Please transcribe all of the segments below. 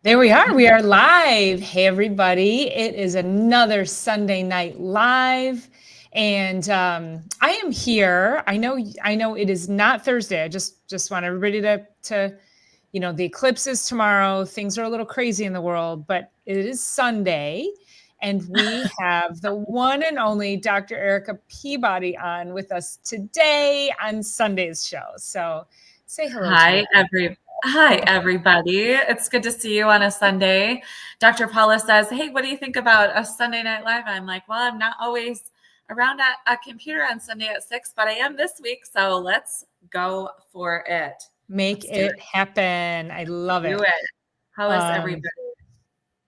There we are. We are live. Hey, everybody. It is another Sunday night live. And I am here. I know it is not Thursday. I just want everybody to, the eclipse is tomorrow. Things are a little crazy in the world, but it is Sunday. And we have the one and only Dr. Erica Peabody on with us today on Sunday's show. So say hello. Hi, everybody. It's good to see you on a Sunday. Dr. Paula says, hey, what do you think about a Sunday Night Live? I'm like, well, I'm not always around at a computer on Sunday at 6, but I am this week. So let's go for it. Make it happen. I love it. Do it. How is everybody?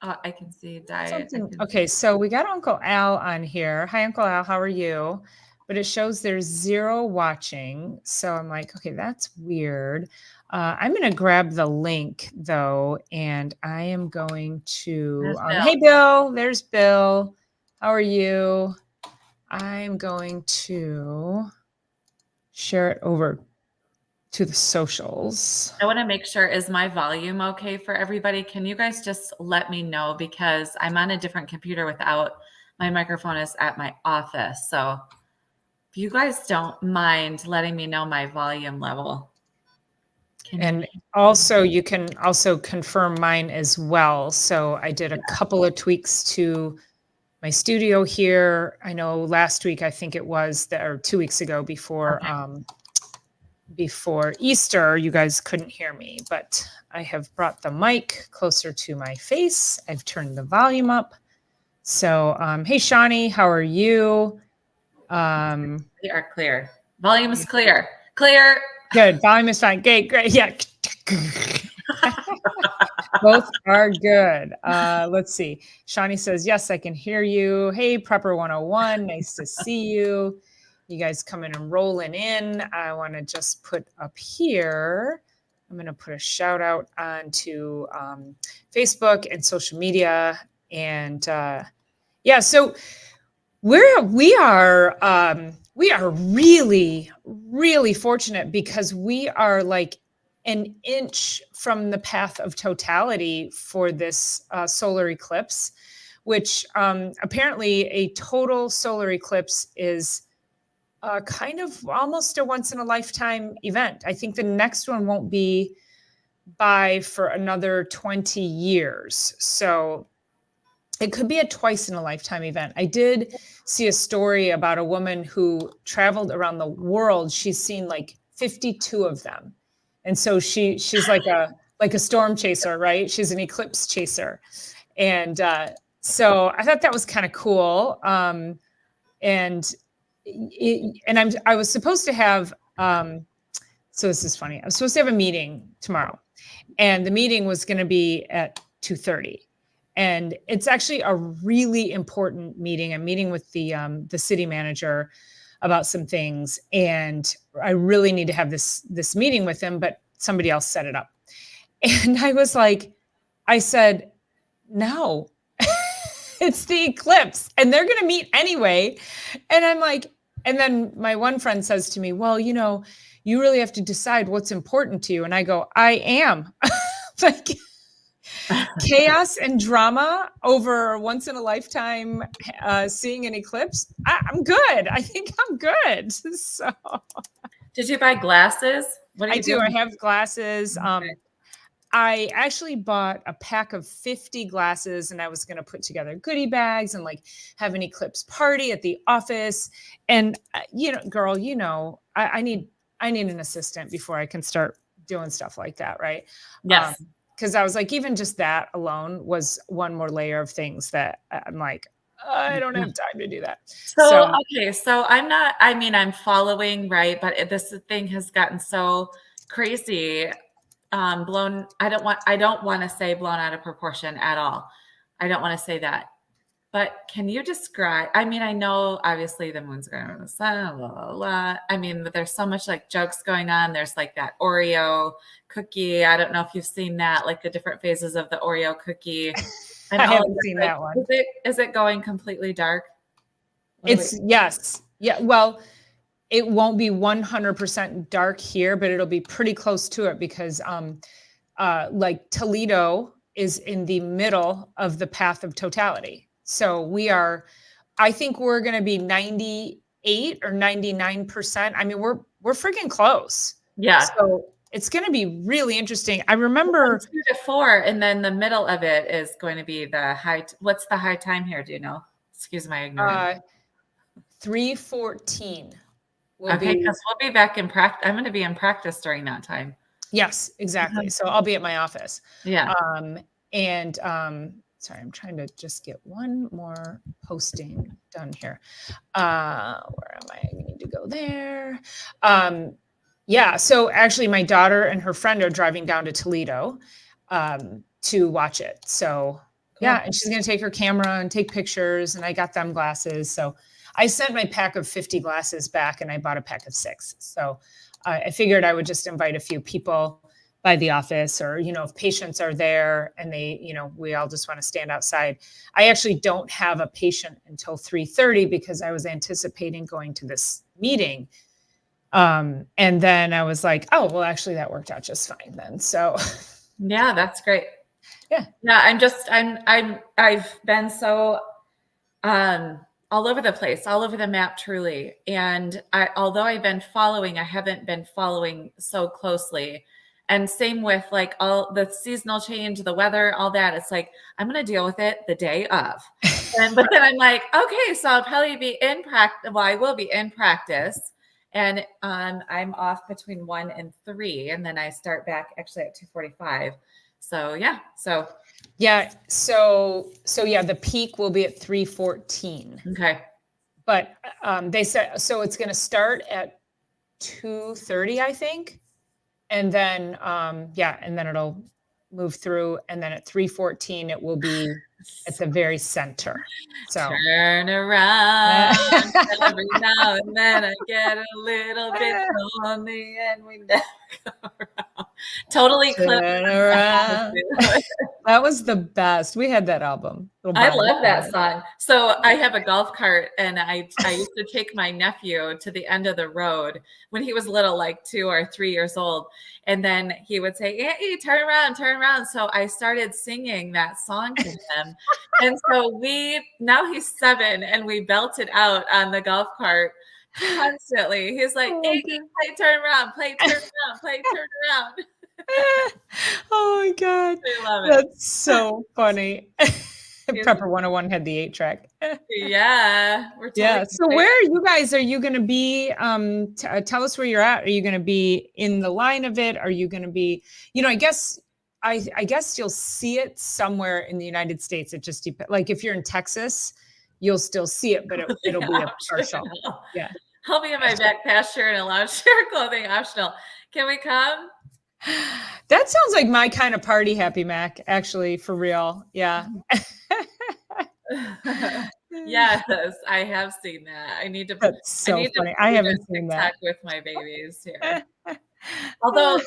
Oh, I can see diet. Okay, so we got Uncle Al on here. Hi, Uncle Al. How are you? But it shows there's 0 watching. So I'm like, okay, that's weird. I'm going to grab the link, though, and I am going to hey, Bill. There's Bill. How are you? I'm going to share it over to the socials. I want to make sure, is my volume okay for everybody? Can you guys just let me know, because I'm on a different computer without my microphone is at my office. So if you guys don't mind letting me know my volume level. And also, you can also confirm mine as well. So I did a couple of tweaks to my studio here. I know last week, I think it was, or 2 weeks ago before Easter, you guys couldn't hear me, but I have brought the mic closer to my face. I've turned the volume up. So, hey, Shawnee, how are you? We are clear. Volume is clear. Clear. Good. Volume is fine. Great. Yeah. Both are good. Let's see. Shawnee says, yes, I can hear you. Hey, Prepper 101. Nice to see you. You guys coming and rolling in. I want to just put up here. I'm going to put a shout out onto Facebook and social media. And so we are really, really fortunate, because we are like an inch from the path of totality for this solar eclipse, which apparently a total solar eclipse is kind of almost a once in a lifetime event. I think the next one won't be for another 20 years. So it could be a twice in a lifetime event. I did see a story about a woman who traveled around the world. She's seen like 52 of them. And so she's like a storm chaser, right? She's an eclipse chaser. And so I thought that was kind of cool. I was supposed to have, so this is funny. I was supposed to have a meeting tomorrow, and the meeting was going to be at 2:30. And it's actually a really important meeting. I'm meeting with the city manager about some things, and I really need to have this meeting with him, but somebody else set it up. And I said, no, it's the eclipse, and they're going to meet anyway. And I'm like, and then my one friend says to me, well, you really have to decide what's important to you. And I go, I am. Like, chaos and drama over once in a lifetime seeing an eclipse. I'm good. I think I'm good. So, did you buy glasses? What do you do? I have glasses. Okay. I actually bought a pack of 50 glasses, and I was going to put together goodie bags and like have an eclipse party at the office. And girl, I need an assistant before I can start doing stuff like that, right? Yes. Because I was like, even just that alone was one more layer of things that I'm like, I don't have time to do that. So I'm following, right? But this thing has gotten so crazy, blown. I don't want to say blown out of proportion at all. I don't want to say that. But can you describe, I know obviously the moon's going around the sun, blah, blah, blah. But there's so much like jokes going on. There's like that Oreo cookie. I don't know if you've seen that, like the different phases of the Oreo cookie. I haven't seen that one. Is it going completely dark? Yes. Yeah. Well, it won't be 100% dark here, but it'll be pretty close to it, because like Toledo is in the middle of the path of totality. So I think we're going to be 98 or 99%. I mean, we're freaking close. Yeah. So it's going to be really interesting. I remember 2 to 4, and then the middle of it is going to be the high. What's the high time here? Do you know? Excuse my ignorance. 3:14 will Okay, be. because we'll be back in practice. I'm going to be in practice during that time. Yes, exactly. So I'll be at my office. Yeah. Sorry, I'm trying to just get one more posting done here. Where am I? I need to go there. Yeah, so actually my daughter and her friend are driving down to Toledo to watch it. So yeah, and she's going to take her camera and take pictures, and I got them glasses. So I sent my pack of 50 glasses back, and I bought a pack of 6. So I figured I would just invite a few people by the office, or, if patients are there and they, we all just want to stand outside. I actually don't have a patient until 3:30 because I was anticipating going to this meeting. And then I was like, oh, well, actually that worked out just fine then. So yeah, that's great. Yeah. I've been so, all over the place, all over the map, truly. And although I've been following, I haven't been following so closely. And same with like all the seasonal change, the weather, all that. It's like, I'm going to deal with it the day of. But then I'm like, okay, so I'll probably be in practice. Well, I will be in practice. And I'm off between 1 and 3. And then I start back actually at 2:45. So yeah. So yeah. So yeah, the peak will be at 3:14. Okay. But they said, so it's going to start at 2:30, I think. And then, and then it'll move through. And then at 3:14, it will be at the very center. So turn around every now and then I get a little bit lonely and we never go around. Totally turn around. That was the best. We had that album. I love that song. So I have a golf cart, and I used to take my nephew to the end of the road when he was little, like 2 or 3 years old. And then he would say, "Hey, turn around, turn around." So I started singing that song to him. And so now he's 7, and we belted out on the golf cart constantly. He's like, "Hey, play turn around, play turn around, play turn around." Oh my God. I love it. That's so funny. Prepper 101 had the 8-track. Yeah. So where are you guys? Are you going to be, tell us where you're at. Are you going to be in the line of it? Are you going to be, I guess you'll see it somewhere in the United States. It just depends. Like if you're in Texas, you'll still see it, but it'll be a partial. Yeah. I'll be in my back pasture in a lounge chair, clothing optional. Can we come? That sounds like my kind of party, Happy Mac, actually, for real. Yeah. Yes, I have seen that. I need to. That's so funny. I haven't seen that with my babies here. Although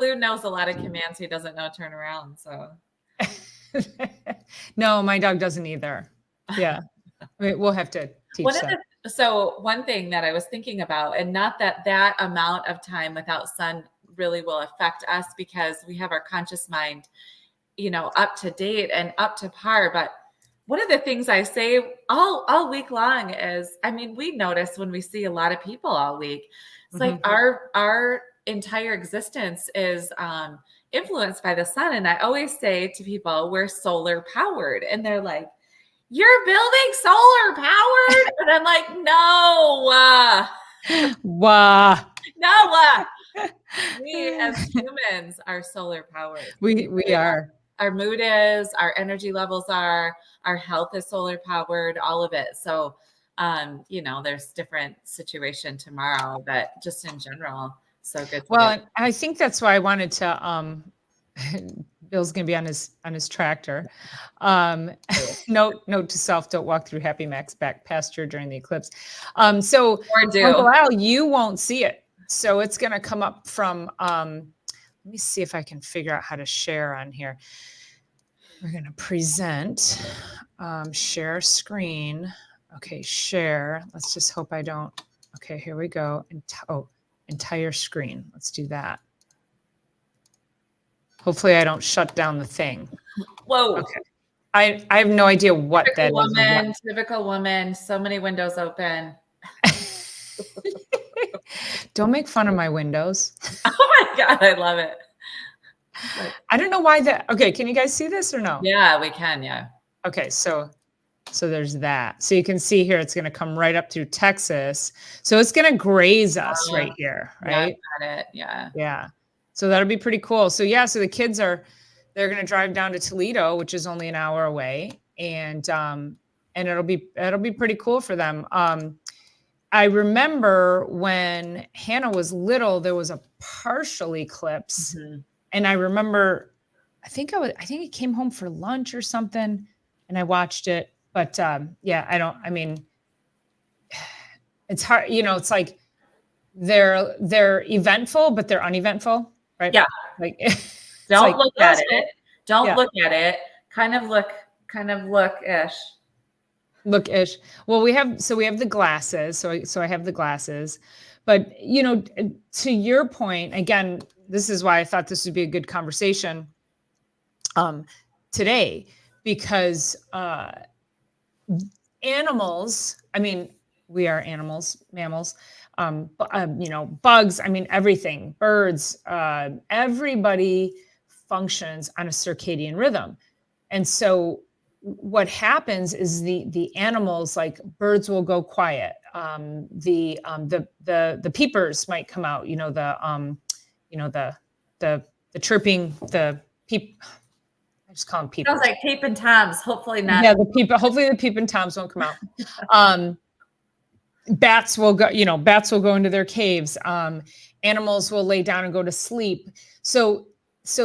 Lou knows a lot of commands, he doesn't know turn around. So no, my dog doesn't either. Yeah, we'll have to teach that. So one thing that I was thinking about, and not that amount of time without sun really will affect us because we have our conscious mind, up to date and up to par. But one of the things I say all week long is, we notice when we see a lot of people all week, it's like our entire existence is influenced by the sun. And I always say to people, we're solar powered. And they're like, you're building solar powered? And I'm like, no. No. We as humans are solar powered. We are. Our mood is, our energy levels are, our health is solar powered, all of it. So, there's different situation tomorrow, but just in general, so good. Well, I think that's why I wanted to, Bill's going to be on his tractor. Note to self, don't walk through Happy Mac's back pasture during the eclipse. So Uncle Al, you won't see it. So it's going to come up from, let me see if I can figure out how to share on here. We're going to present, share screen. Okay, share. Let's just hope I don't. Okay, here we go. Entire screen. Let's do that. Hopefully I don't shut down the thing. Whoa. Okay. I have no idea what that is. Typical woman. So many windows open. Don't make fun of my windows. Oh my God, I love it. I don't know why that. Okay, can you guys see this or no? Yeah, we can. Yeah. Okay, so there's that. So you can see here, it's going to come right up through Texas. So it's going to graze us right here, right? Yeah, got it. Yeah. Yeah. So that'll be pretty cool. So yeah, so the kids they're going to drive down to Toledo, which is only an hour away, and it'll be pretty cool for them. I remember when Hannah was little, there was a partial eclipse, and I remember, I think it came home for lunch or something, and I watched it. But yeah, it's hard, it's like they're eventful, but they're uneventful, right? Yeah. Like don't look at it. Don't look at it. Kind of look-ish. Look-ish. Well, we have the glasses. So I have the glasses. But to your point, again, this is why I thought this would be a good conversation today, because animals, we are animals, mammals, bugs, everything, birds, everybody functions on a circadian rhythm. And so what happens is the animals, like birds, will go quiet. The peepers might come out, the chirping, the peep. I just call them peepers. Sounds like peep and toms. Hopefully not. Yeah, hopefully the peep and toms won't come out. Bats will go into their caves. Animals will lay down and go to sleep. So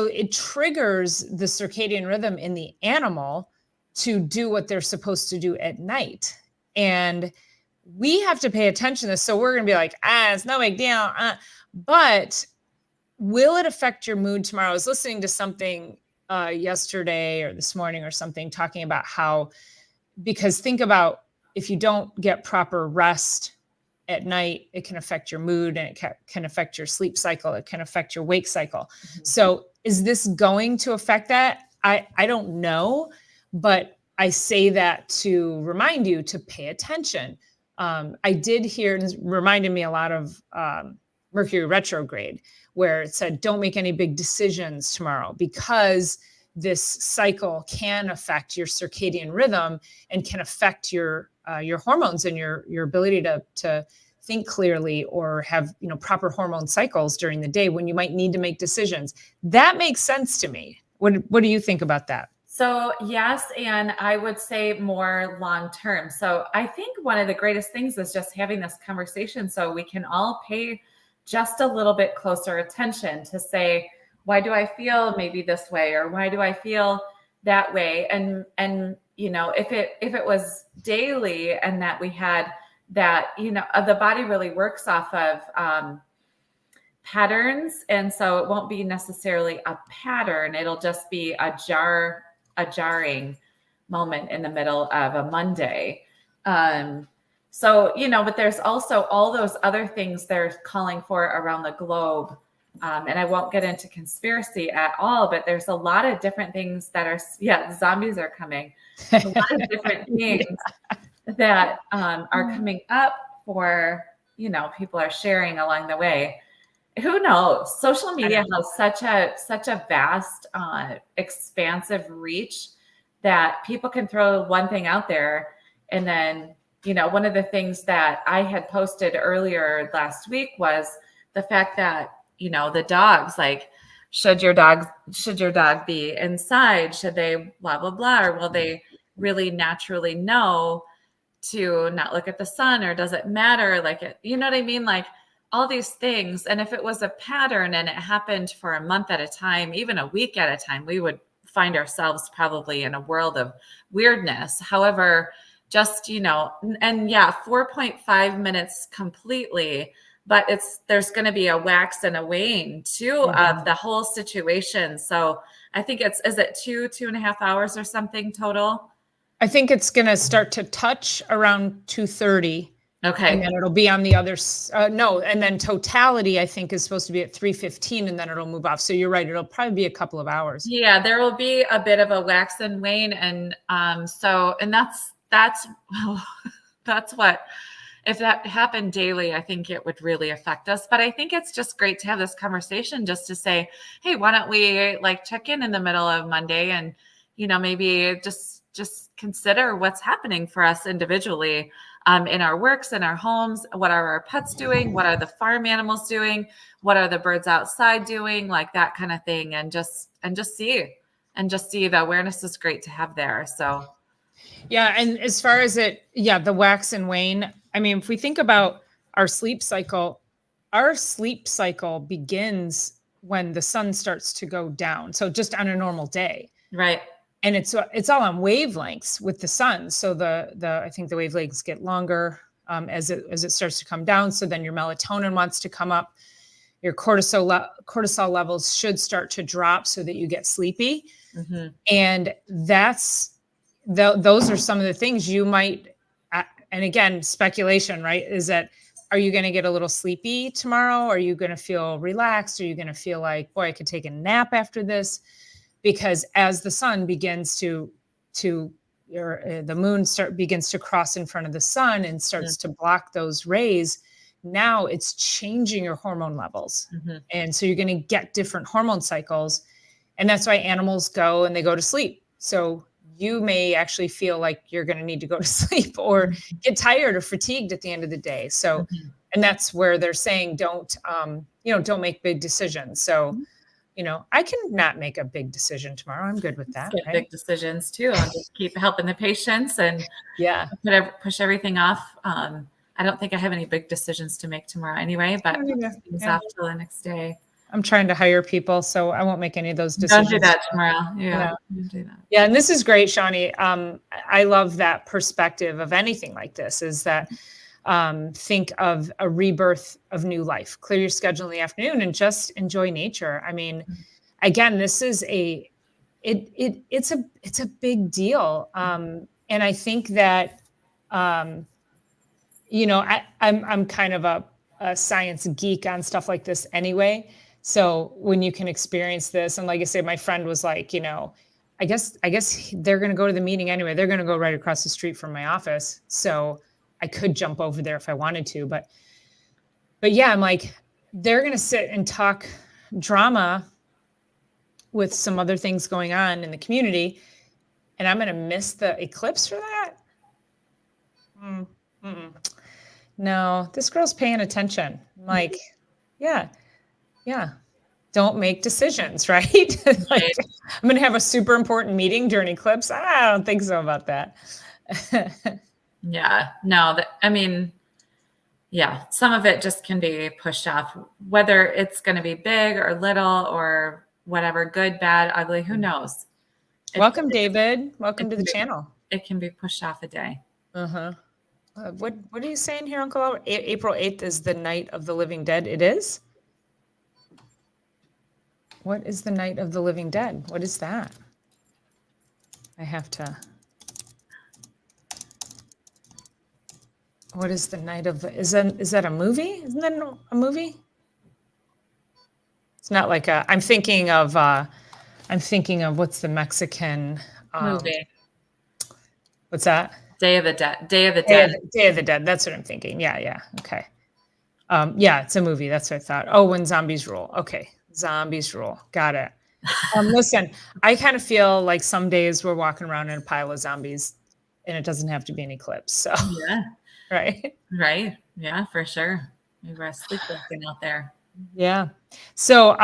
it triggers the circadian rhythm in the animal to do what they're supposed to do at night. And we have to pay attention to this. So we're going to be like, it's no big deal. But will it affect your mood tomorrow? I was listening to something yesterday or this morning or something, talking about how, because think about, if you don't get proper rest at night, it can affect your mood, and it can affect your sleep cycle. It can affect your wake cycle. So is this going to affect that? I don't know, but I say that to remind you to pay attention. I did hear, and it reminded me a lot of Mercury retrograde, where it said, don't make any big decisions tomorrow, because this cycle can affect your circadian rhythm and can affect your hormones and your ability to think clearly, or have proper hormone cycles during the day when you might need to make decisions. That makes sense to me. What do you think about that? So yes, and I would say more long-term. So I think one of the greatest things is just having this conversation so we can all pay just a little bit closer attention to say, why do I feel maybe this way, or why do I feel that way? And if it was daily, and that we had that, the body really works off of patterns. And so it won't be necessarily a pattern. It'll just be a jarring moment in the middle of a Monday. But there's also all those other things they're calling for around the globe. And I won't get into conspiracy at all, but there's a lot of different things that are, zombies are coming. A lot of different things that are coming up for, people are sharing along the way. Who knows? Social media has such a vast, expansive reach that people can throw one thing out there. And then, one of the things that I had posted earlier last week was the fact that, the dogs, like, should your dog be inside? Should they blah, blah, blah? Or will they really naturally know to not look at the sun, or does it matter? Like, you know what I mean? Like, all these things. And if it was a pattern and it happened for a month at a time, even a week at a time, we would find ourselves probably in a world of weirdness. However, just, 4.5 minutes completely, but there's going to be a wax and a wane too of the whole situation. So I think is it 2.5 hours or something total? I think it's going to start to touch around 2:30. Okay. And then it'll be on the other, no, and then totality, I think, is supposed to be at 3:15, and then it'll move off. So you're right. It'll probably be a couple of hours. Yeah, there will be a bit of a wax and wane. And that's that's what, if that happened daily, I think it would really affect us. But I think it's just great to have this conversation just to say, hey, why don't we like check in the middle of Monday and, maybe just consider what's happening for us individually in our works, in our homes. What are our pets doing? What are the farm animals doing? What are the birds outside doing? Like that kind of thing. And just see the awareness is great to have there. So. Yeah. And as far as the wax and wane, I mean, if we think about our sleep cycle begins when the sun starts to go down. So just on a normal day. Right. And it's all on wavelengths with the sun. So I think the wavelengths get longer as it starts to come down. So then your melatonin wants to come up. Your cortisol levels should start to drop so that you get sleepy. Mm-hmm. And those are some of the things you might, and again, speculation, right? Is that, are you going to get a little sleepy tomorrow? Are you going to feel relaxed? Are you going to feel like, boy, I could take a nap after this? Because as the sun begins the moon begins to cross in front of the sun and starts to block those rays, now it's changing your hormone levels. Mm-hmm. And so you're going to get different hormone cycles. And that's why animals go to sleep. So you may actually feel like you're going to need to go to sleep or get tired or fatigued at the end of the day. So, and that's where they're saying, don't make big decisions. So, I can not make a big decision tomorrow. I'm good with that. Right? Big decisions too. I'll just keep helping the patients and push everything off. I don't think I have any big decisions to make tomorrow anyway, but things off till the next day. I'm trying to hire people, so I won't make any of those decisions. Don't do that tomorrow. Yeah. Don't do that. Yeah. And this is great, Shawnee. I love that perspective of anything like this, is that think of a rebirth of new life, clear your schedule in the afternoon and just enjoy nature. I mean, again, this is it's a big deal. And I think that, I'm kind of a science geek on stuff like this anyway. So when you can experience this, and like I said, my friend was like, I guess they're going to go to the meeting anyway. They're going to go right across the street from my office. So I could jump over there if I wanted to, but yeah, I'm like, they're going to sit and talk drama with some other things going on in the community. And I'm going to miss the eclipse for that. No, this girl's paying attention. I'm like, yeah. Don't make decisions, right? Like, I'm going to have a super important meeting during eclipse. I don't think so about that. Yeah, no, some of it just can be pushed off, whether it's going to be big or little or whatever, good, bad, ugly, who knows? Welcome, David. Welcome to the channel. It can be pushed off a day. Uh-huh. What are you saying here, Uncle Albert? April 8th is the night of the living dead. It is? What is the night of the living dead? What is that? I have to... What is the night of is that a movie? Isn't that a movie? It's not like I'm thinking of what's the Mexican movie? What's that? Day of the Dead. Day of the Dead. Day of the Dead. That's what I'm thinking. Yeah. Okay. Yeah, it's a movie. That's what I thought. Oh, When Zombies Rule. Okay. Zombies Rule. Got it. Listen, I kind of feel like some days we're walking around in a pile of zombies and it doesn't have to be an eclipse. So yeah. Right. Yeah, for sure. Maybe we're sleepwalking out there. Yeah. So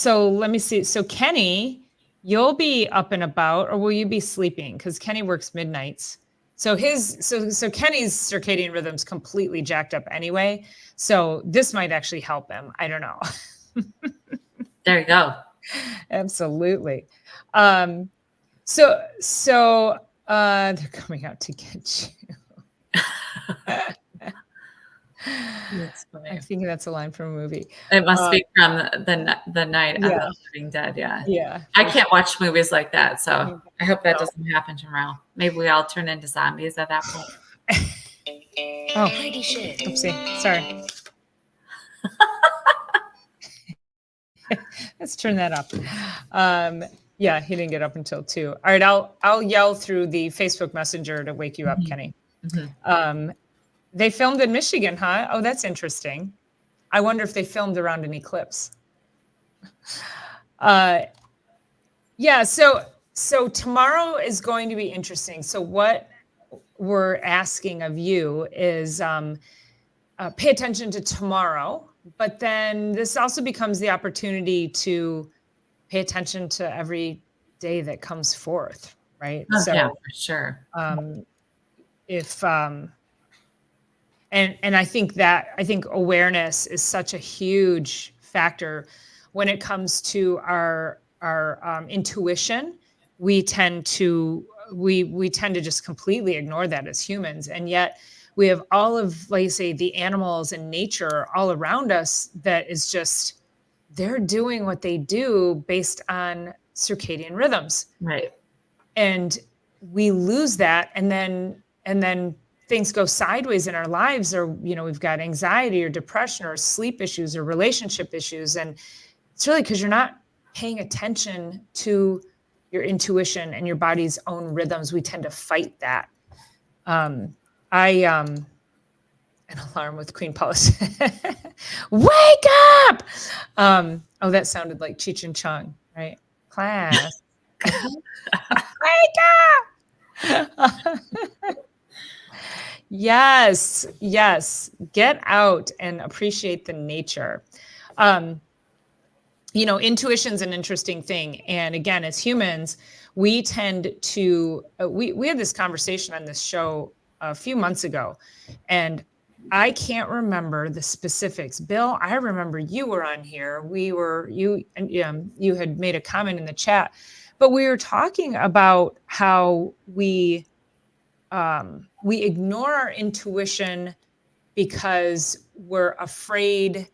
let me see. So Kenny, you'll be up and about, or will you be sleeping? Because Kenny works midnights. So Kenny's circadian rhythm's completely jacked up anyway. So this might actually help him. I don't know. There you go. Absolutely. So they're coming out to get you. I think that's a line from a movie. It must be from the night of the living dead. Yeah. I can't watch movies like that, so I hope that doesn't happen tomorrow. Maybe we all turn into zombies at that point. Oh, oopsie, sorry. Let's turn that up. Yeah, he didn't get up until 2. All right, I'll yell through the Facebook Messenger to wake you up, Kenny. They filmed in Michigan, huh? Oh, that's interesting. I wonder if they filmed around an eclipse. Yeah, so tomorrow is going to be interesting. So what we're asking of you is pay attention to tomorrow, but then this also becomes the opportunity to pay attention to every day that comes forth, right? Oh, so yeah, for sure. If and I think awareness is such a huge factor when it comes to our intuition. We tend to just completely ignore that as humans, and yet we have all of, like you say, the animals and nature all around us that is just, they're doing what they do based on circadian rhythms. Right. And we lose that. And then things go sideways in our lives, or, we've got anxiety or depression or sleep issues or relationship issues. And it's really because you're not paying attention to your intuition and your body's own rhythms. We tend to fight that. An alarm with Queen Paula. Wake up! Oh, that sounded like Cheech and Chong, right? Class. Wake up! Yes. Get out and appreciate the nature. Intuition's an interesting thing. And again, as humans, we tend to, we had this conversation on this show a few months ago, and I can't remember the specifics. Bill, I remember you were on here. You had made a comment in the chat, but we were talking about how we ignore our intuition because we're afraid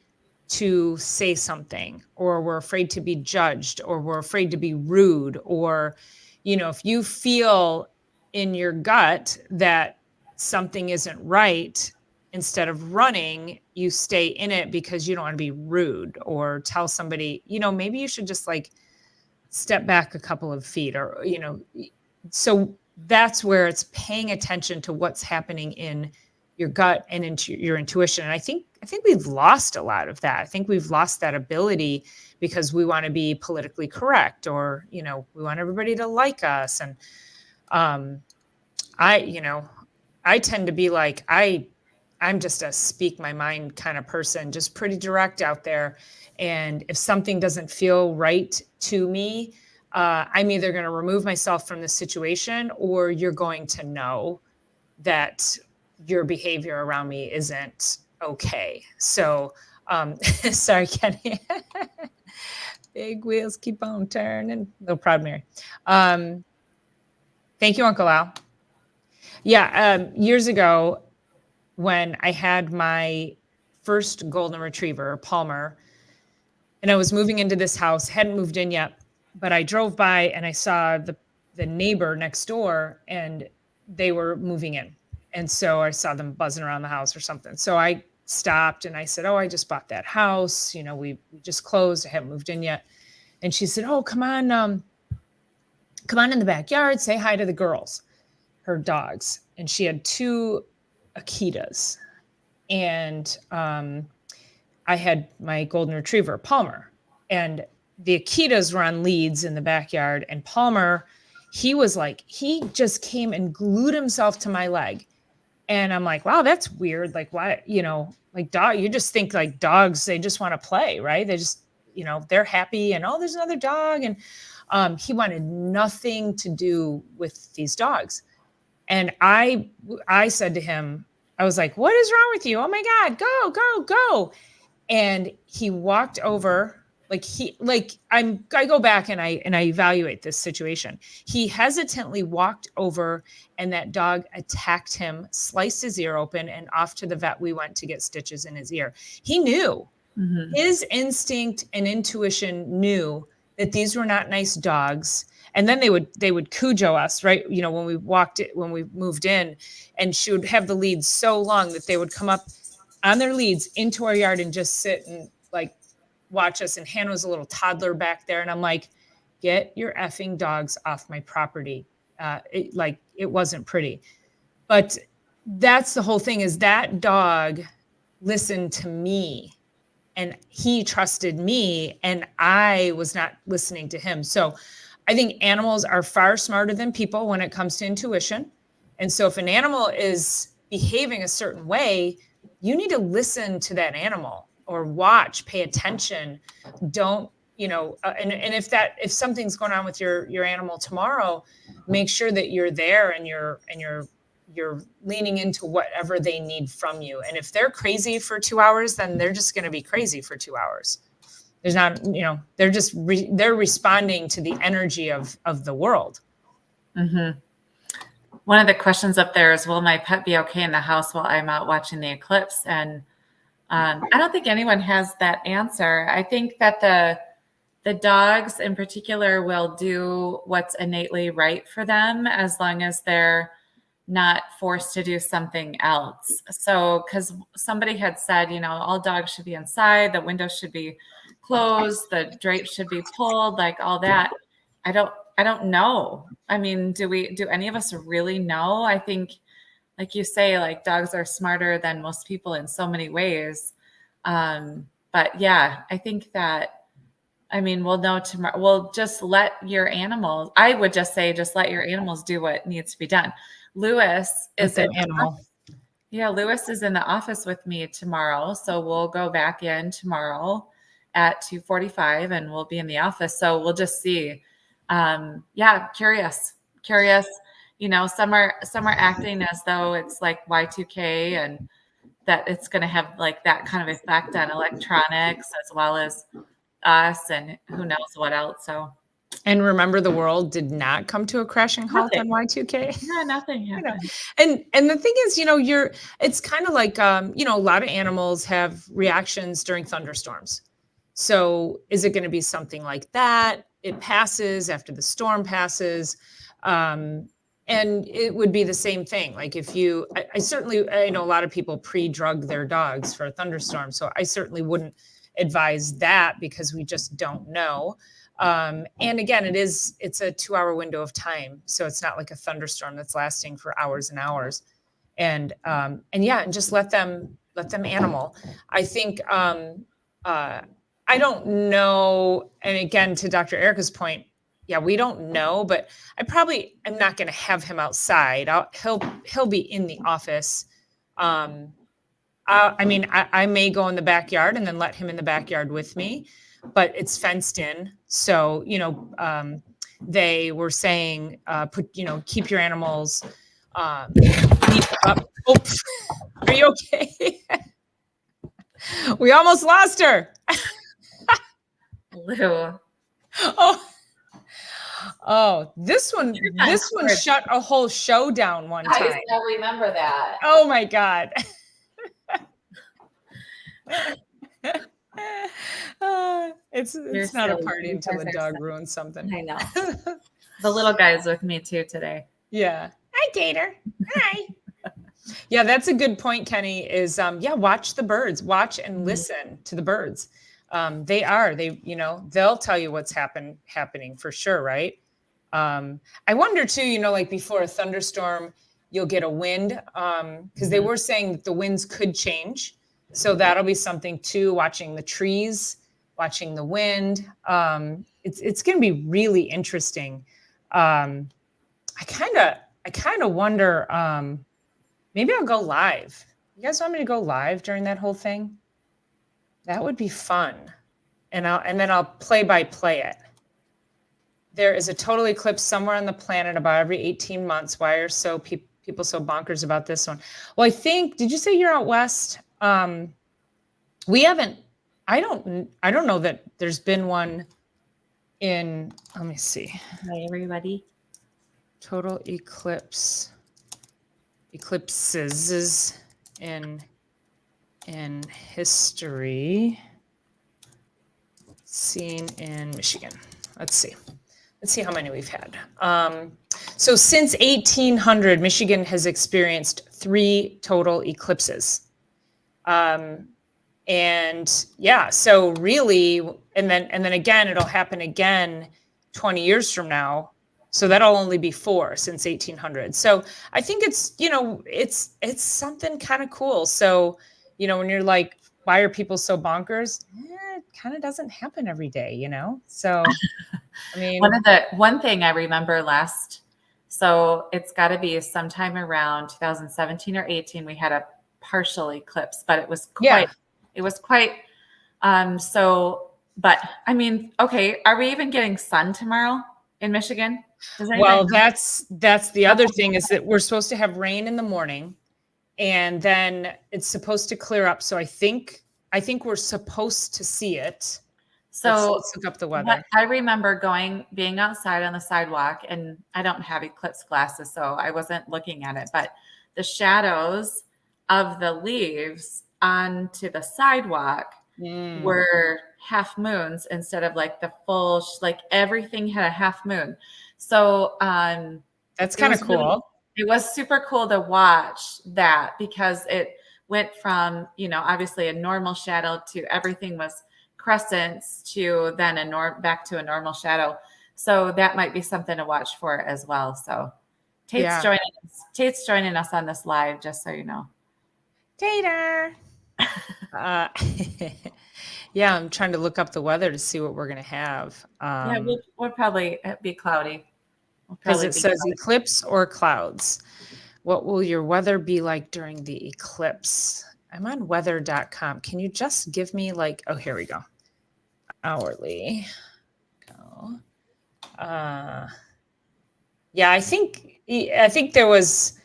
to say something, or we're afraid to be judged, or we're afraid to be rude, or, if you feel in your gut that something isn't right, instead of running, you stay in it because you don't want to be rude or tell somebody, maybe you should just step back a couple of feet, or, so that's where it's paying attention to what's happening in your gut and into your intuition. And I think we've lost a lot of that. I think we've lost that ability because we want to be politically correct, or, we want everybody to like us. And I tend to be like, I'm just a speak my mind kind of person, just pretty direct out there. And if something doesn't feel right to me, I'm either going to remove myself from the situation, or you're going to know that your behavior around me isn't okay. So, sorry, Kenny. Big wheels keep on turning. No problem, Mary. Thank you, Uncle Al. Yeah, years ago, when I had my first golden retriever, Palmer, and I was moving into this house, hadn't moved in yet, but I drove by and I saw the neighbor next door, and they were moving in. And so I saw them buzzing around the house or something. So I stopped and I said, "Oh, I just bought that house. We just closed. I haven't moved in yet." And she said, "Oh, come on in the backyard, say hi to the girls," her dogs. And she had 2 Akitas. And I had my golden retriever, Palmer. And the Akitas were on leads in the backyard. And Palmer, he just came and glued himself to my leg. And I'm like, wow, that's weird. Like, why, dog, you just think like dogs, they just want to play, right? They just, they're happy, and there's another dog. And he wanted nothing to do with these dogs. And I said to him, I was like, "What is wrong with you? Oh my God, go." And he walked over, I go back and I evaluate this situation. He hesitantly walked over, and that dog attacked him, sliced his ear open, and off to the vet we went to get stitches in his ear. He knew. His instinct and intuition knew that these were not nice dogs, And then they would Cujo us, right? You know, when we moved in, and she would have the leads so long that they would come up on their leads into our yard and just sit and like watch us. And Hannah was a little toddler back there. And I'm like, get your effing dogs off my property. It wasn't pretty. But that's the whole thing, is that dog listened to me and he trusted me and I was not listening to him. So I think animals are far smarter than people when it comes to intuition. And so if an animal is behaving a certain way, you need to listen to that animal or watch, pay attention. Don't, and if something's going on with your animal tomorrow, make sure that you're there and you're leaning into whatever they need from you. And if they're crazy for 2 hours, then they're just going to be crazy for 2 hours. There's not, they're just, they're responding to the energy of the world. Mm-hmm. One of the questions up there is, will my pet be okay in the house while I'm out watching the eclipse? And I don't think anyone has that answer. I think that the dogs in particular will do what's innately right for them as long as they're not forced to do something else. So, because somebody had said, all dogs should be inside, the windows should be closed, the drapes should be pulled, like all that. I don't know. I mean, do any of us really know? I think, like you say, like dogs are smarter than most people in so many ways. But yeah, I think that, we'll know tomorrow. We'll just let your animals, I would just say, just let your animals do what needs to be done. Lewis is an animal. Yeah, Lewis is in the office with me tomorrow. So we'll go back in tomorrow at 2:45 and we'll be in the office. So we'll just see. Curious. Some are acting as though it's like Y2K and that it's going to have like that kind of effect on electronics as well as us and who knows what else. So. And remember, the world did not come to a crashing halt on Y2K. Yeah, nothing happened. And the thing is, it's kind of like, a lot of animals have reactions during thunderstorms. So is it going to be something like that? It passes after the storm passes. And it would be the same thing. Like if I know a lot of people pre-drug their dogs for a thunderstorm. So I certainly wouldn't advise that because we just don't know. And again, it's a 2-hour window of time. So it's not like a thunderstorm that's lasting for hours and hours. And just let them animal. I think, I don't know. And again, to Dr. Erica's point, yeah, we don't know, but I'm not going to have him outside. He'll be in the office. I may go in the backyard and then let him in the backyard with me, but it's fenced in. So, they were saying, keep your animals, up. Oh, are you okay? We almost lost her. Lou. Oh, this one shut a whole show down one time. I still remember that. Oh my God. It's not a party until the dog ruins something. I know. The little guy's with me too today. Yeah. Hi, Gator. Hi. Yeah, that's a good point, Kenny, is watch the birds. Watch and listen to the birds. They'll tell you what's happening for sure, right? I wonder too, like before a thunderstorm, you'll get a wind, because they were saying that the winds could change. So that'll be something too, watching the trees, watching the wind. It's going to be really interesting. I kind of wonder, maybe I'll go live. You guys want me to go live during that whole thing? That would be fun. And then I'll play by play it. There is a total eclipse somewhere on the planet about every 18 months. Why are people so bonkers about this one? Well, did you say you're out west? We haven't, I don't know that there's been one in, let me see. Hi, everybody. Total eclipses in history seen in Michigan. Let's see. let's see how many we've had. So since 1800, Michigan has experienced 3 total eclipses. And yeah, so really, and then again, it'll happen again 20 years from now. So that'll only be 4 since 1800. So I think it's, it's something kind of cool. So, when you're like, why are people so bonkers? It kind of doesn't happen every day, So, I mean, one thing I remember so it's got to be sometime around 2017 or 18. We had a partial eclipse, but it was quite. But I mean, okay, are we even getting sun tomorrow in Michigan? Well, that's the other thing, is that we're supposed to have rain in the morning, and then it's supposed to clear up. So I think we're supposed to see it. So let's look up the weather. I remember being outside on the sidewalk, and I don't have eclipse glasses, so I wasn't looking at it, but the shadows of the leaves onto the sidewalk were half moons instead of like the full, like everything had a half moon. So that's kind of cool. It was super cool to watch that, because it went from, obviously a normal shadow to everything was crescents to then back to a normal shadow. So that might be something to watch for as well. So Tate's joining us on this live, just so you know. Tater. Yeah, I'm trying to look up the weather to see what we're going to have. We'll probably be cloudy. Because it says eclipse or clouds. What will your weather be like during the eclipse? I'm on weather.com. Can you just give me oh, here we go. Hourly. Go. Yeah, I think there was,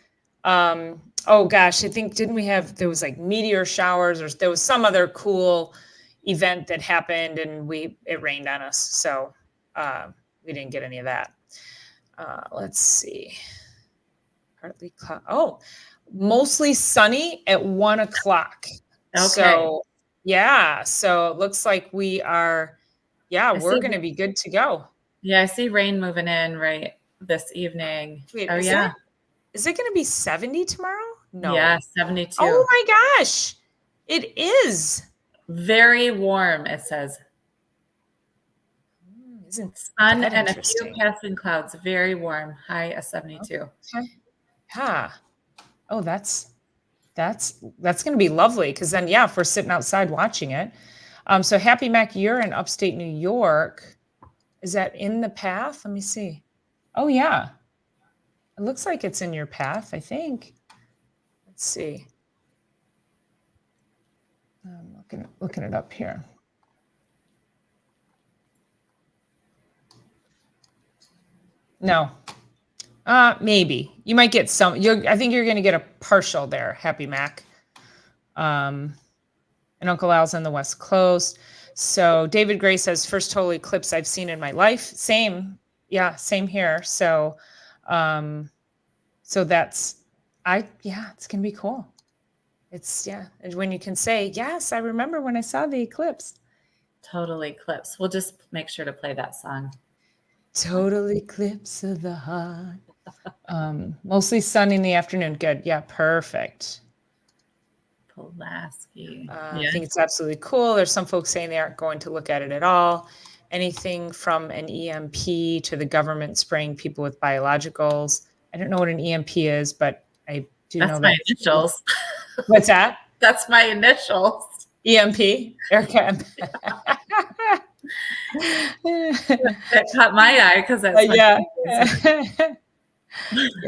oh gosh, didn't we have, there was like meteor showers, or there was some other cool event that happened, and it rained on us. So we didn't get any of that. Let's see. Partly cloud. Oh, mostly sunny at 1 o'clock. Okay. So yeah, so it looks like we are. Yeah, we're going to be good to go. Yeah, I see rain moving in right this evening. Wait, is it going to be 70 tomorrow? No. Yeah, 72. Oh my gosh, it is very warm. It says. Isn't sun and a few passing clouds. Very warm. High of 72. Okay. Yeah. Oh, that's going to be lovely, because then if we're sitting outside watching it. So Happy Mac, you're in upstate New York. Is that in the path? Let me see. Oh yeah, it looks like it's in your path, I think. Let's see. I'm looking it up here. No. Maybe you might get some. I think you're going to get a partial there, Happy Mac. And Uncle Al's on the West Coast. So David Gray says, first total eclipse I've seen in my life. Same. Yeah, same here. So, so it's going to be cool. It's when you can say, yes, I remember when I saw the eclipse. Total eclipse. We'll just make sure to play that song. Total eclipse of the heart. Mostly sunny in the afternoon. Good. Yeah, perfect. Pulaski. I think it's absolutely cool. There's some folks saying they aren't going to look at it at all. Anything from an EMP to the government spraying people with biologicals. I don't know what an EMP is, but I do know that's my initials. What's that? That's my initials. EMP. Erica. That caught my eye because that's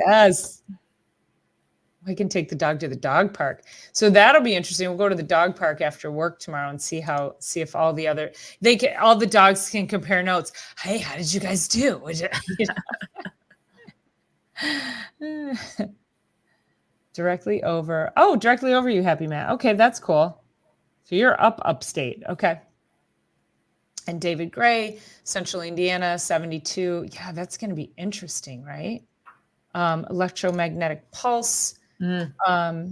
Yes. I can take the dog to the dog park. So that'll be interesting. We'll go to the dog park after work tomorrow and see if all the dogs can compare notes. Hey, how did you guys do? Directly over you, Happy Matt. Okay, that's cool. So you're upstate. Okay. And David Gray, Central Indiana, 72. Yeah, that's going to be interesting, right? Electromagnetic pulse,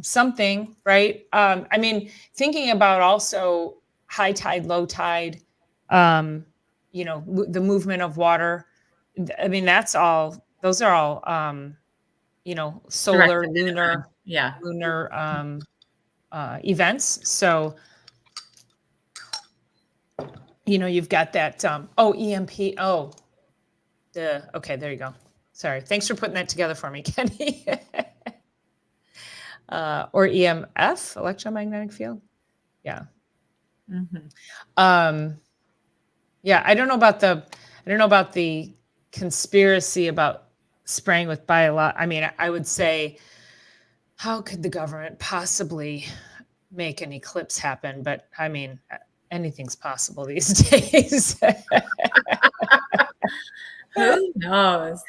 something, right? I mean, thinking about also high tide, low tide, the movement of water. I mean, those are all, solar, Directed at everyone. Yeah. lunar events. So, you've got that, EMP. Oh, okay, there you go. Sorry. Thanks for putting that together for me, Kenny. Or EMF, electromagnetic field. Yeah. Yeah, I don't know about the conspiracy about spraying with I mean, I would say, how could the government possibly make an eclipse happen? But I mean, anything's possible these days. Who knows?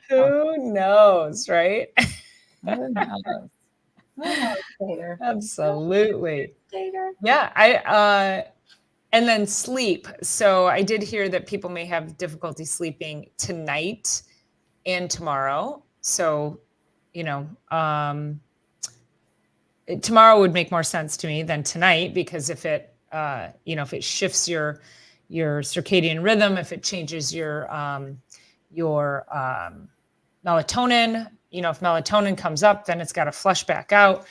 Who knows, right? Who knows? Who knows, Tater? Absolutely. Tater. Yeah, and then sleep. So I did hear that people may have difficulty sleeping tonight and tomorrow. So, tomorrow would make more sense to me than tonight, because if it shifts your circadian rhythm, if it changes your melatonin, if melatonin comes up, then it's got to flush back out.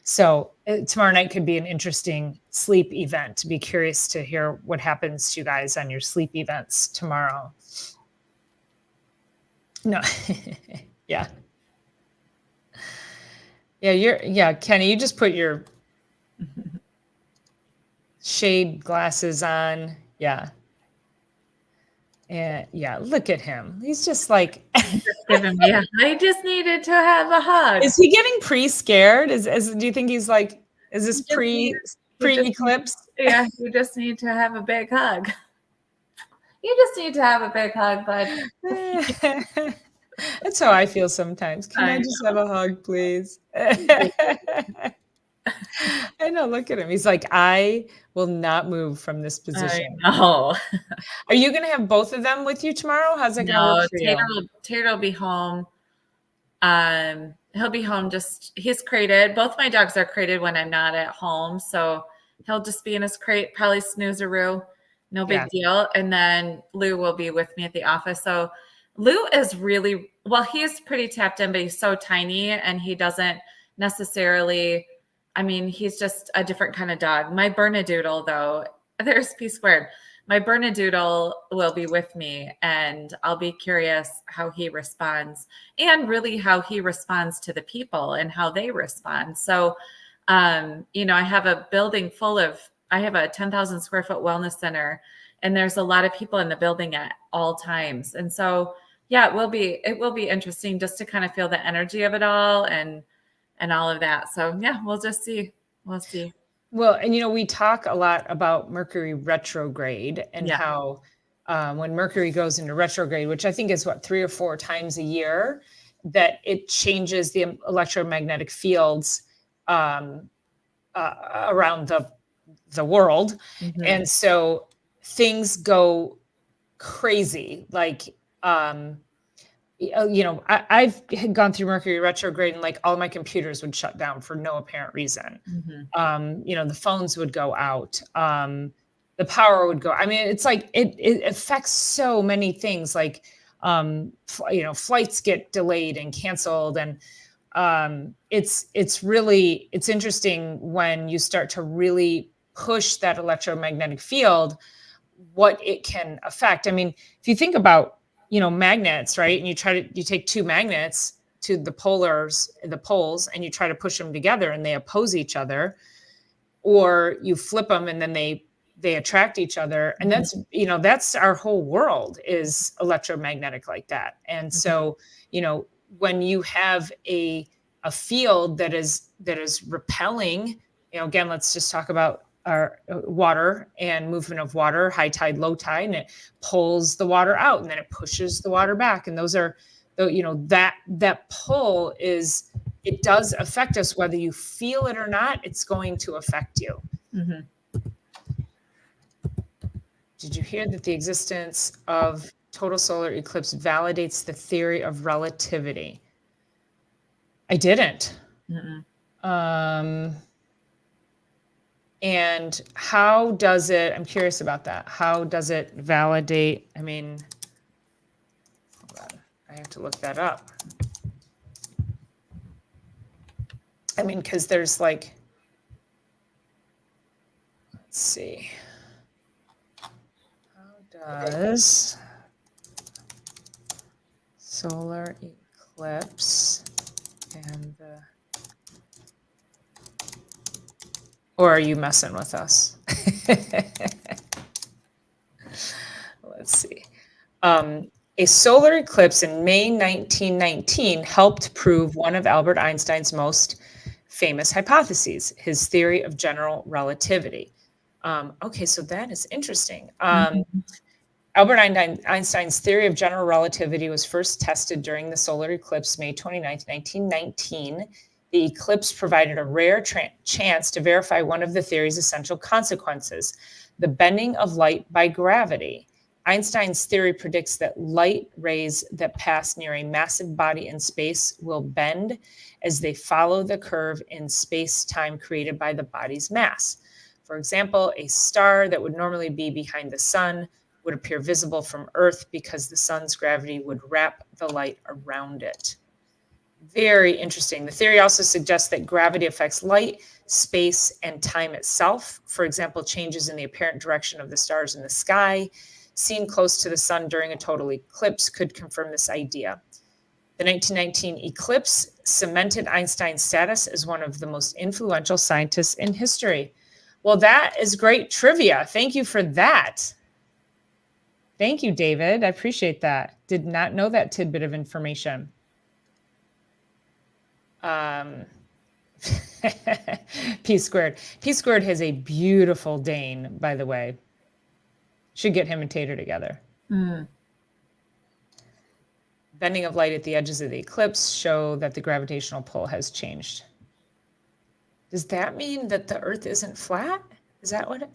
So tomorrow night could be an interesting sleep event. Be curious to hear what happens to you guys on your sleep events tomorrow. No, yeah. Yeah, Kenny, you just put your shade glasses on. Yeah. And yeah, look at him. He's just like, I just needed to have a hug. Is he getting pre-scared? Do you think he's like, is this pre-eclipse? Yeah, you just need to have a big hug. You just need to have a big hug, bud. That's how I feel sometimes. Can I just have a hug, please? I know, look at him. He's like, I will not move from this position. I know. Are you going to have both of them with you tomorrow? How's it going to work for you? Tater will be home. He'll be home. He's crated. Both my dogs are crated when I'm not at home. So he'll just be in his crate, probably snooze-a-roo. No big deal. And then Lou will be with me at the office. So Lou is really, he's pretty tapped in, but he's so tiny and he doesn't necessarily, he's just a different kind of dog. My Bernedoodle, though, there's P squared. My Bernedoodle will be with me, and I'll be curious how he responds, and really how he responds to the people and how they respond. So, I have a building I have a 10,000 square foot wellness center, and there's a lot of people in the building at all times. And so, yeah, it will be interesting just to kind of feel the energy of it all and all of that. So yeah, we'll just see. We'll see. Well, and we talk a lot about Mercury retrograde and how when Mercury goes into retrograde, which I think is 3 or 4 times a year, that it changes the electromagnetic fields around the world. Mm-hmm. And so things go crazy. Like, I've gone through Mercury retrograde, and like all my computers would shut down for no apparent reason. Mm-hmm. The phones would go out. The power would go. It's like it affects so many things. Like, flights get delayed and canceled, and it's interesting when you start to really push that electromagnetic field, what it can affect. If you think about magnets, right? And you take 2 magnets to the poles, and you try to push them together and they oppose each other, or you flip them and then they attract each other. And that's our whole world is electromagnetic like that. And so, when you have a field that is repelling, again, let's just talk about our water and movement of water, high tide, low tide, and it pulls the water out and then it pushes the water back. And those are, that pull it does affect us, whether you feel it or not, it's going to affect you. Mm-hmm. Did you hear that the existence of total solar eclipse validates the theory of relativity? I didn't. Mm-mm. And how does it, I'm curious about that. How does it validate? have to look that up. I mean, because there's like, let's see. How does solar eclipse and the, or are you messing with us? Let's see. A solar eclipse in May 1919 helped prove one of Albert Einstein's most famous hypotheses, his theory of general relativity. Okay, so that is interesting. Albert Einstein's theory of general relativity was first tested during the solar eclipse, May 29, 1919. The eclipse provided a rare chance to verify one of the theory's essential consequences, the bending of light by gravity. Einstein's theory predicts that light rays that pass near a massive body in space will bend as they follow the curve in space-time created by the body's mass. For example, a star that would normally be behind the sun would appear visible from Earth because the sun's gravity would wrap the light around it. Very interesting. The theory also suggests that gravity affects light, space, and time itself. For example, changes in the apparent direction of the stars in the sky seen close to the sun during a total eclipse could confirm this idea. The 1919 eclipse cemented Einstein's status as one of the most influential scientists in history. Well, that is great trivia. Thank you for that. Thank you, David. I appreciate that. Did not know that tidbit of information. P squared. P squared has a beautiful Dane, by the way. Should get him and Tater together. Bending of light at the edges of the eclipse show that the gravitational pull has changed. Does that mean that the Earth isn't flat? Is that what it?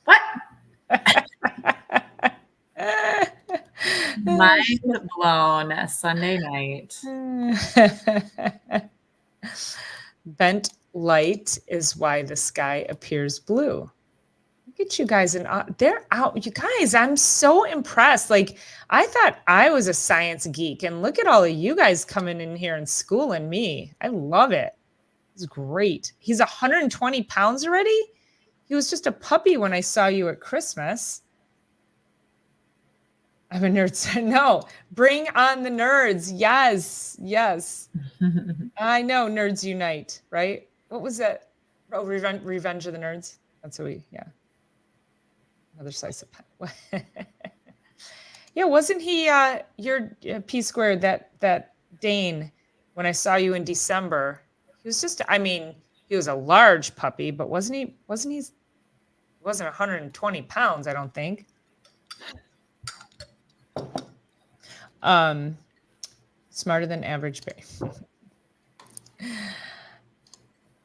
What? Mind blown. Sunday night. Bent light is why the sky appears blue. Look at you guys, and they're out. You guys, I'm so impressed. Like, I thought I was a science geek, and look at all of you guys coming in here and schooling me. I love it. It's great. He's 120 pounds already? He was just a puppy when I saw you at Christmas. I'm a nerd. No, bring on the nerds. Yes, yes. I know, Nerds Unite, right? What was that? Oh, Revenge of the Nerds. That's what yeah. Another slice of pie. Yeah, wasn't he your P squared, that Dane, when I saw you in December? He was just, I mean, he was a large puppy, but wasn't 120 pounds, I don't think. Smarter than average berry.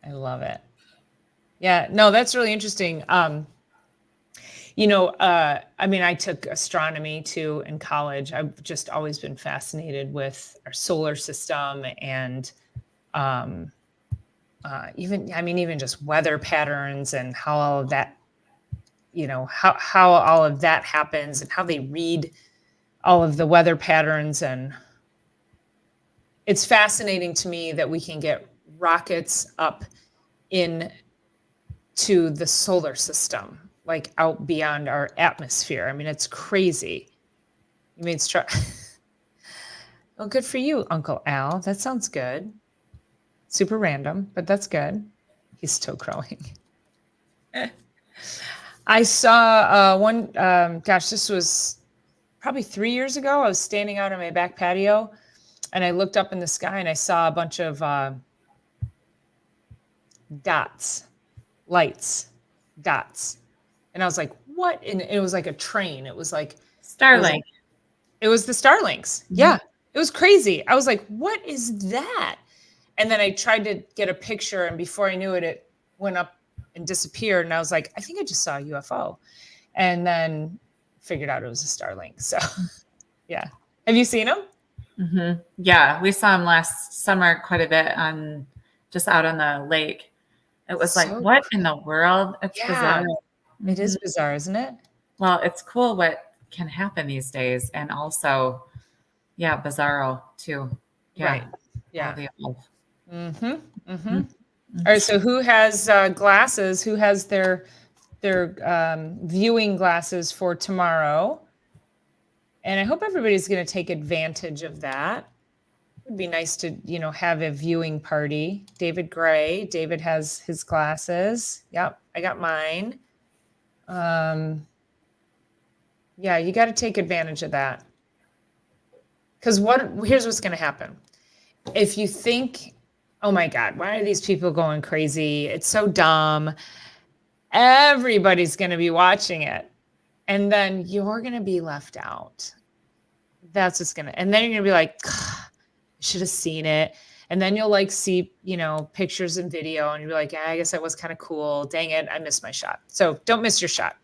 I love it. Yeah, no, that's really interesting. I mean, I took astronomy too in college. I've just always been fascinated with our solar system and even just weather patterns and how all of that, how all of that happens and how they read all of the weather patterns. And it's fascinating to me that we can get rockets up into the solar system, like out beyond our atmosphere. I mean, it's crazy. You mean, well, good for you, Uncle Al. That sounds good. Super random, but that's good. He's still growing. I saw this was probably 3 years ago. I was standing out on my back patio and I looked up in the sky and I saw a bunch of lights. And I was like, what? And it was like a train. It was like Starlink. It was the Starlinks. Mm-hmm. Yeah. It was crazy. I was like, what is that? And then I tried to get a picture, and before I knew it, it went up and disappeared. And I was like, I think I just saw a UFO. And then figured out it was a Starlink. So yeah. Have you seen them? Mm-hmm. Yeah. We saw them last summer quite a bit just out on the lake. It was like, what in the world? It's bizarre. It is bizarre, isn't it? Well, it's cool what can happen these days. And also Yeah, Bizarro too. Yeah. Right. All Yeah. the above. Mm-hmm. Mm-hmm. All right. So who has glasses? Who has their viewing glasses for tomorrow? And I hope everybody's going to take advantage of that. It'd be nice to, have a viewing party. David Gray. David has his glasses. Yep, I got mine. Yeah, you got to take advantage of that. Because here's what's going to happen. If you think, oh my God, why are these people going crazy? It's so dumb. Everybody's going to be watching it. And then you're going to be left out. That's what's going to, and then you're going to be like, I should have seen it. And then you'll see, pictures and video and you'll be like, yeah, I guess that was kind of cool. Dang it, I missed my shot. So don't miss your shot.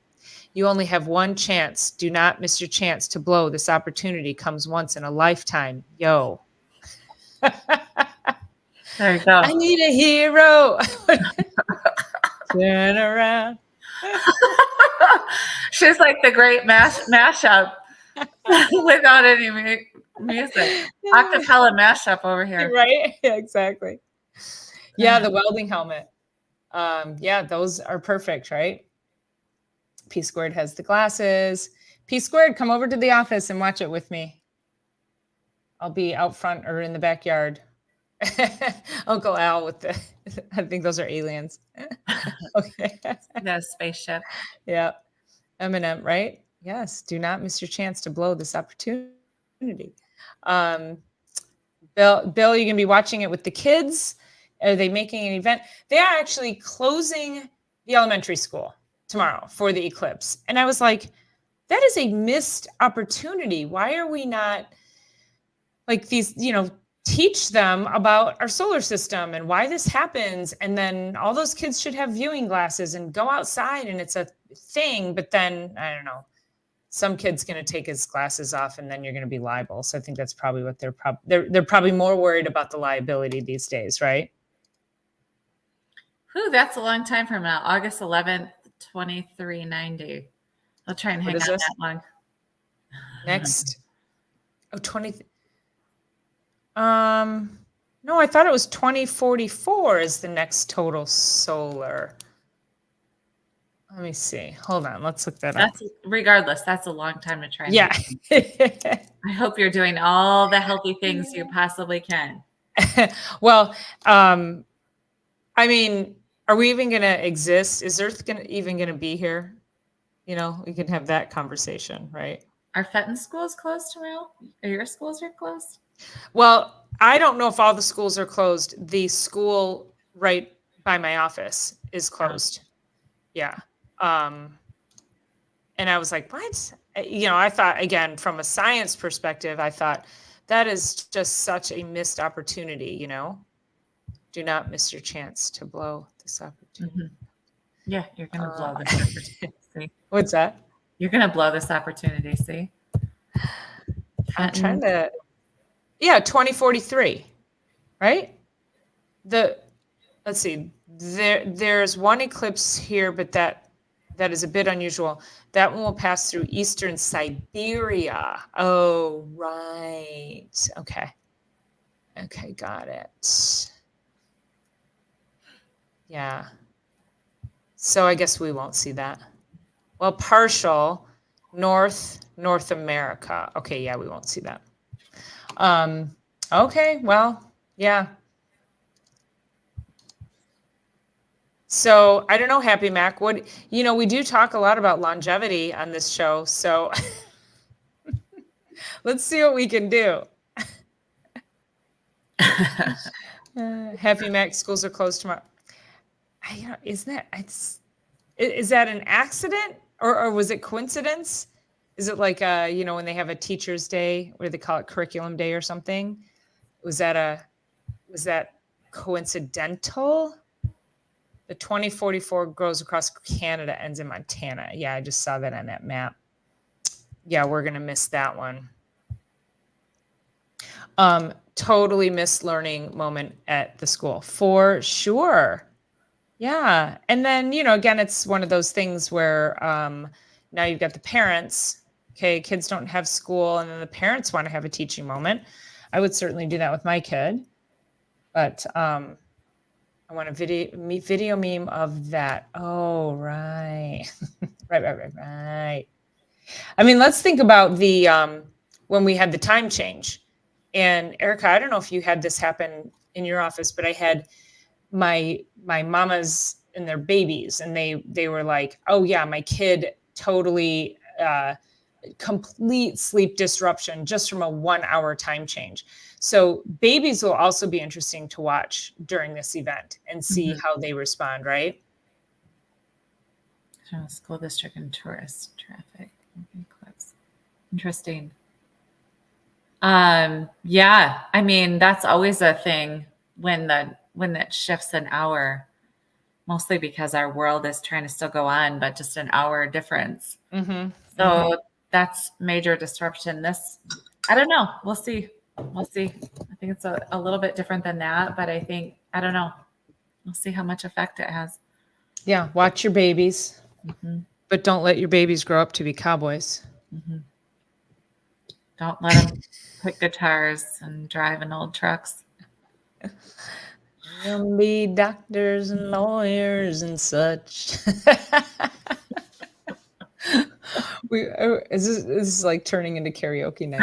You only have one chance. Do not miss your chance to blow. This opportunity comes once in a lifetime. Yo. There you go. I need a hero. Turn around. She's like the great mashup without any music. Acapella mashup over here. Right? Yeah, exactly. Yeah, the welding helmet. Yeah, those are perfect, right? P Squared has the glasses. P Squared, come over to the office and watch it with me. I'll be out front or in the backyard. Uncle Al with the, I think those are aliens. Okay. The spaceship. Yeah. Eminem, right? Yes. Do not miss your chance to blow this opportunity. Bill, you're going to be watching it with the kids. Are they making an event? They are actually closing the elementary school tomorrow for the eclipse. And I was like, that is a missed opportunity. Why are we not these, teach them about our solar system and why this happens. And then all those kids should have viewing glasses and go outside and it's a thing. But then, I don't know, some kid's going to take his glasses off and then you're going to be liable. So I think that's probably what they're probably more worried about, the liability these days, right? Whew, that's a long time from now. August 11th, 2390. I'll try and hang on that long. Next. Oh, 20. No, I thought it was 2044 is the next total solar. Let me see. Hold on. Let's look that up. Regardless, that's a long time to try. Yeah. I hope you're doing all the healthy things you possibly can. Well, I mean, are we even going to exist? Is Earth even going to be here? We can have that conversation, right? Are Fenton schools closed tomorrow? Are your schools closed? Well, I don't know if all the schools are closed. The school right by my office is closed. Yeah. And I was like, what? I thought, again, from a science perspective, I thought that is just such a missed opportunity, Do not miss your chance to blow this opportunity. Mm-hmm. Yeah, you're going to blow this opportunity. What's that? You're going to blow this opportunity, see? I'm trying to... Yeah, 2043, right? Let's see. There's one eclipse here, but that is a bit unusual. That one will pass through eastern Siberia. Oh, right. Okay. Okay, got it. Yeah. So I guess we won't see that. Well, partial North America. Okay, yeah, we won't see that. Okay, well, yeah. So I don't know, Happy Mac, we do talk a lot about longevity on this show. So let's see what we can do. Happy Mac, schools are closed tomorrow. Is that an accident or was it coincidence? Is it like, when they have a teacher's day, or they call it curriculum day or something? Was that coincidental? The 2044 goes across Canada, ends in Montana. Yeah, I just saw that on that map. Yeah, we're going to miss that one. Totally missed learning moment at the school, for sure. Yeah. And then, again, it's one of those things where now you've got the parents Okay, kids don't have school, and then the parents want to have a teaching moment. I would certainly do that with my kid, but I want a video meme of that. Oh, right. right. I mean, let's think about the when we had the time change. And Erica, I don't know if you had this happen in your office, but I had my mamas and their babies, and they were like, oh yeah, my kid totally complete sleep disruption just from a 1 hour time change. So babies will also be interesting to watch during this event and see how they respond, right? School district and tourist traffic. Eclipse. Interesting. Yeah, I mean, that's always a thing when that shifts an hour, mostly because our world is trying to still go on, but just an hour difference. So that's major disruption. I don't know. We'll see. I think it's a little bit different than that, but I don't know. We'll see how much effect it has. Yeah. Watch your babies, but don't let your babies grow up to be cowboys. Don't let them pick guitars and drive in old trucks. They'll be doctors and lawyers and such. This is like turning into karaoke night.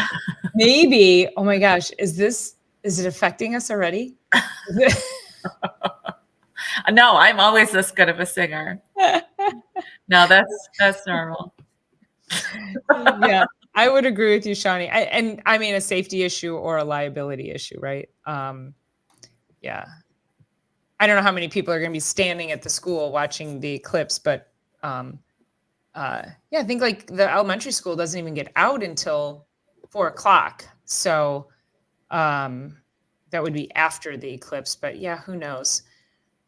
Maybe. Oh my gosh, is it affecting us already? No, I'm always this good of a singer. No, that's normal. Yeah, I would agree with you, Shawnee. And I mean a safety issue or a liability issue, right? Yeah. I don't know how many people are going to be standing at the school watching the eclipse, but yeah, I think like the elementary school doesn't even get out until 4 o'clock. So that would be after the eclipse, but yeah, who knows?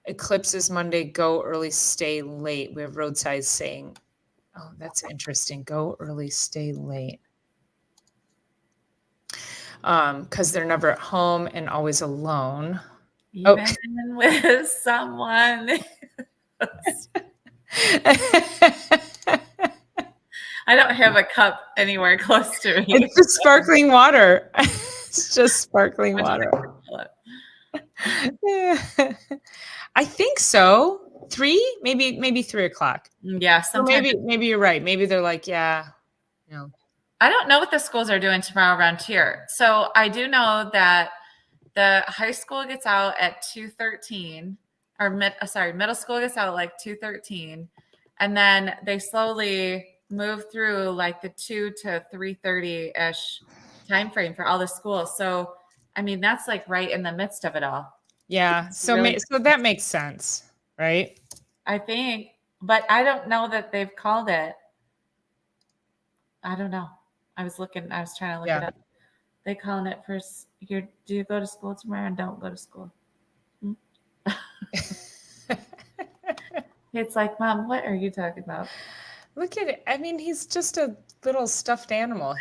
Eclipse is Monday, go early, stay late. We have roadside saying, oh, that's interesting. Go early, stay late. Because they're never at home and always alone. Even with someone. I don't have a cup anywhere close to me. It's just sparkling water. It's just sparkling water. Yeah. I think so. 3, maybe 3 o'clock. Yeah. So maybe you're right. Maybe they're like, yeah, you know. I don't know what the schools are doing tomorrow around here. So I do know that the high school gets out at 2:13, or middle school gets out like 2:13, and then they slowly move through like the 2 to 3:30-ish time frame for all the schools. So I mean, that's like right in the midst of it all. Yeah. So that makes sense, right? I think, but I don't know that they've called it. I don't know. I was trying to look it up. They calling it for do you go to school tomorrow and don't go to school? It's like, Mom, what are you talking about? Look at it. I mean, he's just a little stuffed animal.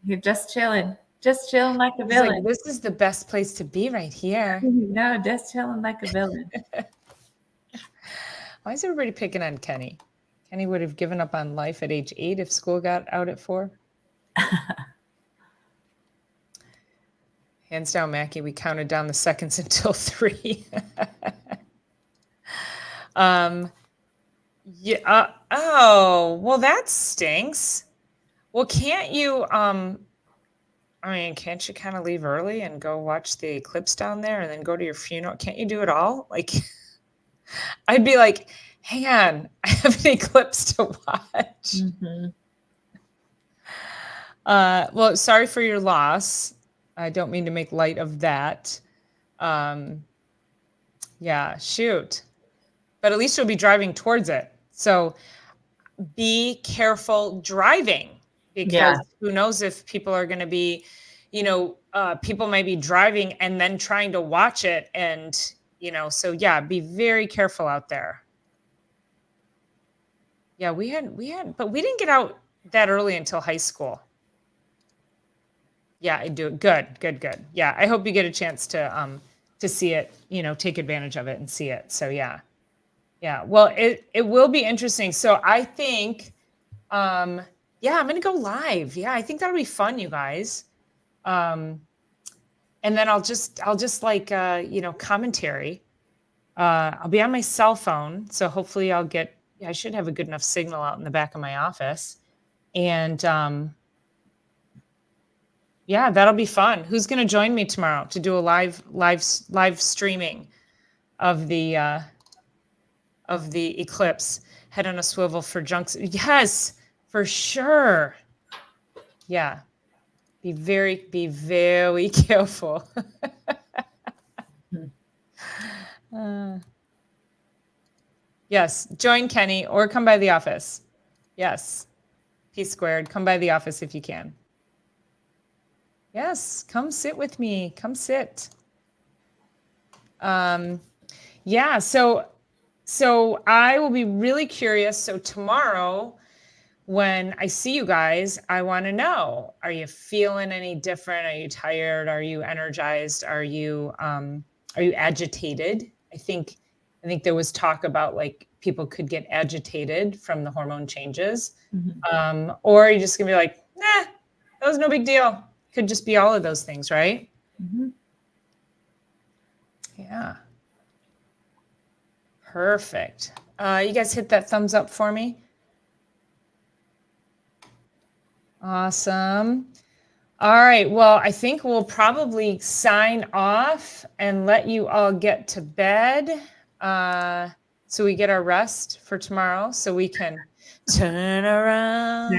He's just chilling like a villain. Like, this is the best place to be right here. No, just chilling like a villain. Why is everybody picking on Kenny? Kenny would have given up on life at age 8 if school got out at 4. Hands down, Mackie, we counted down the seconds until 3. Yeah. Oh, well, that stinks. Well, can't you, can't you kind of leave early and go watch the eclipse down there and then go to your funeral? Can't you do it all? Like, I'd be like, hang on, I have an eclipse to watch. Well, sorry for your loss. I don't mean to make light of that. Yeah, shoot. But at least you'll be driving towards it. So be careful driving, because who knows if people are going to be, people might be driving and then trying to watch it. And, so yeah, be very careful out there. Yeah, but we didn't get out that early until high school. Yeah, I do. Good. Yeah, I hope you get a chance to see it, take advantage of it and see it. So yeah. Well, it will be interesting. So I think, Yeah, I'm going to go live. Yeah, I think that'll be fun, you guys. And then I'll just like, commentary. I'll be on my cell phone. So hopefully I should have a good enough signal out in the back of my office. And yeah, that'll be fun. Who's going to join me tomorrow to do a live streaming of the eclipse? Head on a swivel for junks. Yes, for sure. Yeah. Be very careful. Yes, join Kenny or come by the office. Yes, P squared. Come by the office if you can. Yes, come sit with me. Come sit. Yeah, so I will be really curious. So tomorrow, when I see you guys, I want to know, are you feeling any different? Are you tired? Are you energized? Are you agitated? I think there was talk about like people could get agitated from the hormone changes. Or are you just gonna be like, nah, that was no big deal. Could just be all of those things, right? Yeah. Perfect. You guys hit that thumbs up for me. Awesome. All right. Well, I think we'll probably sign off and let you all get to bed. So we get our rest for tomorrow so we can turn around.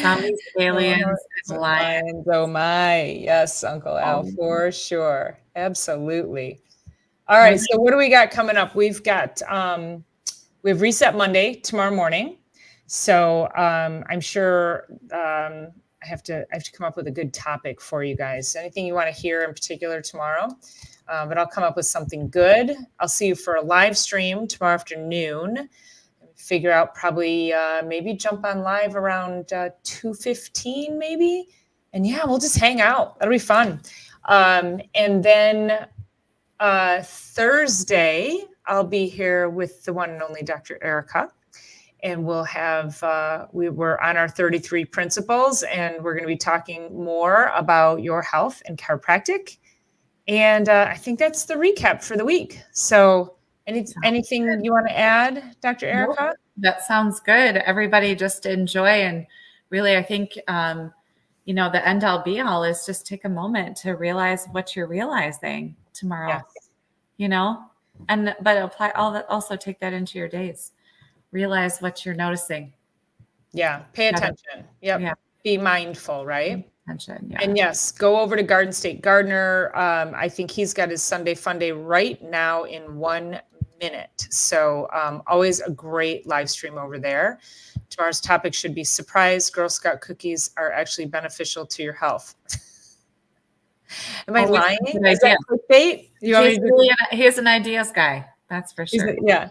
Zombies, aliens, and lions. Oh my. Yes, Uncle Al, for sure. Absolutely. All right. So what do we got coming up? We've got we have Reset Monday tomorrow morning. So I'm sure I have to come up with a good topic for you guys. Anything you want to hear in particular tomorrow? But I'll come up with something good. I'll see you for a live stream tomorrow afternoon. Figure out probably maybe jump on live around 2:15 maybe. And yeah, we'll just hang out. That'll be fun. And then Thursday, I'll be here with the one and only Dr. Erica. And we'll have, we're on our 33 principles, and we're going to be talking more about your health and chiropractic. And I think that's the recap for the week. So anything you want to add, Dr. Erica? Nope. That sounds good. Everybody just enjoy. And really, I think, the end all be all is just take a moment to realize what you're realizing tomorrow, but apply all that, also take that into your days. Realize what you're noticing. Yeah. Pay attention. Yep. Yeah. Be mindful, right? Attention. Yeah. And yes, go over to Garden State Gardener. I think he's got his Sunday Fun Day right now in 1 minute. So always a great live stream over there. Tomorrow's topic should be surprise Girl Scout cookies are actually beneficial to your health. Am I lying? Is that clickbait? He's an ideas guy. That's for sure. Yeah.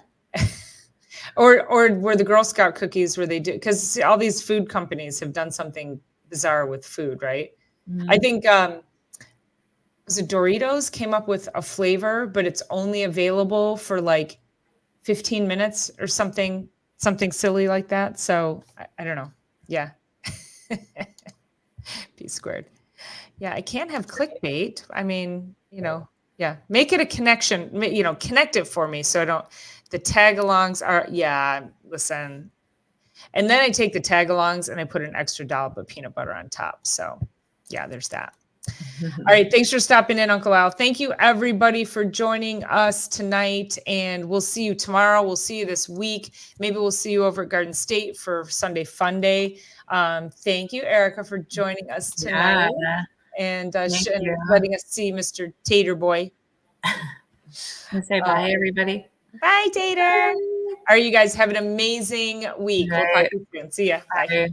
Or were the Girl Scout cookies where they do, because all these food companies have done something bizarre with food, right? I think was it Doritos came up with a flavor, but it's only available for like 15 minutes or something silly like that. So I don't know. Yeah. P squared. Yeah, I can't have clickbait. I mean, yeah, make it a connection, connect it for me so I don't. The tag-alongs are, listen. And then I take the tag-alongs and I put an extra dollop of peanut butter on top. So, yeah, there's that. All right. Thanks for stopping in, Uncle Al. Thank you, everybody, for joining us tonight. And we'll see you tomorrow. We'll see you this week. Maybe we'll see you over at Garden State for Sunday Fun Day. Thank you, Erica, for joining us tonight. Yeah. And letting us see Mr. Tater Boy. Say bye, everybody. Bye, Tater. All right, you guys have an amazing week. Right. We'll talk to you soon. See ya. Bye.